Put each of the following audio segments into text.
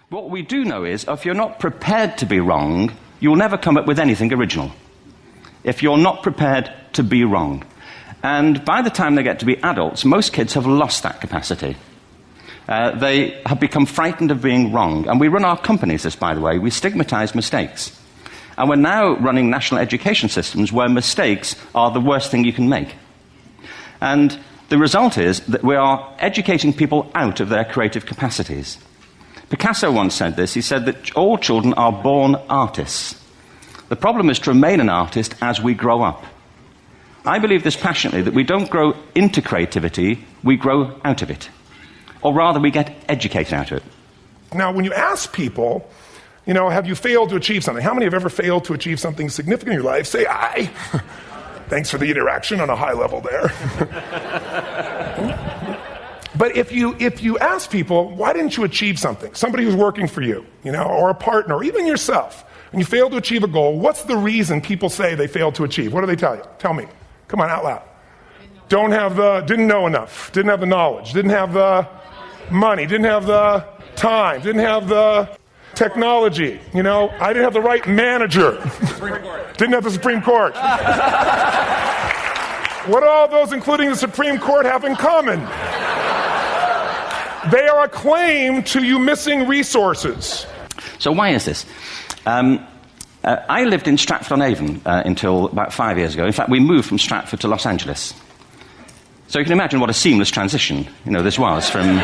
What we do know is, if you're not prepared to be wrong, you'll never come up with anything original. If you're not prepared to be wrong. And by the time they get to be adults, most kids have lost that capacity. They have become frightened of being wrong. And we run our companies this, by the way. We stigmatize mistakes. And we're now running national education systems where mistakes are the worst thing you can make. And the result is that we are educating people out of their creative capacities. Picasso once said this. He said that all children are born artists. The problem is to remain an artist as we grow up. I believe this passionately, that we don't grow into creativity, we grow out of it. Or rather, we get educated out of it. Now, when you ask people, you know, have you failed to achieve something? How many have ever failed to achieve something significant in your life? Say, I. Thanks for the interaction on a high level there. But if you ask people, why didn't you achieve something? Somebody who's working for you, you know, or a partner, or even yourself, when you fail to achieve a goal, what's the reason people say they failed to achieve? What do they tell you? Tell me. Come on, out loud. Didn't know enough, didn't have the knowledge, didn't have the money, didn't have the time, didn't have the technology, you know, I didn't have the right manager, didn't have the Supreme Court. What do all those, including the Supreme Court, have in common? They are a claim to you missing resources. So why is this? I lived in Stratford-on-Avon until about 5 years ago. In fact, we moved from Stratford to Los Angeles. So you can imagine what a seamless transition, you know, this was from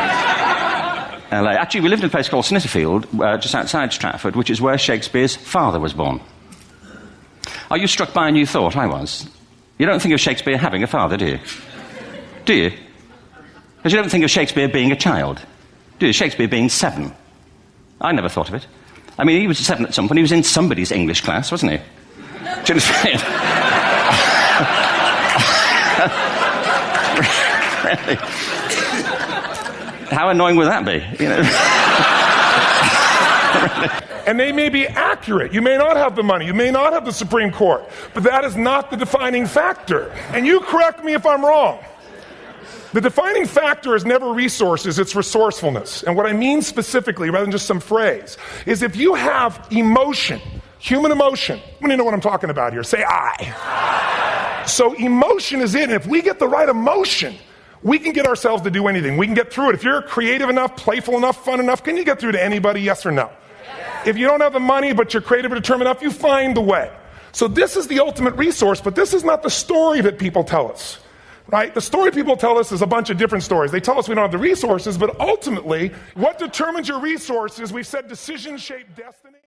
LA. Actually, we lived in a place called Snitterfield, just outside Stratford, which is where Shakespeare's father was born. Are you struck by a new thought? I was. You don't think of Shakespeare having a father, do you? Do you? Because you don't think of Shakespeare being a child. Do you? Shakespeare being 7. I never thought of it. I mean, he was 7 at some point. He was in somebody's English class, wasn't he? Do you understand? Really? How annoying would that be? You know? And they may be accurate. You may not have the money. You may not have the Supreme Court. But that is not the defining factor. And you correct me if I'm wrong. The defining factor is never resources, it's resourcefulness. And what I mean specifically, rather than just some phrase, is if you have emotion, human emotion, how many know what I'm talking about here? Say I. So emotion is in. If we get the right emotion, we can get ourselves to do anything. We can get through it. If you're creative enough, playful enough, fun enough, can you get through to anybody, yes or no? Yes. If you don't have the money, but you're creative and determined enough, you find the way. So this is the ultimate resource, but this is not the story that people tell us. Right? The story people tell us is a bunch of different stories. They tell us we don't have the resources, but ultimately, what determines your resources? We've said decisions shape destiny.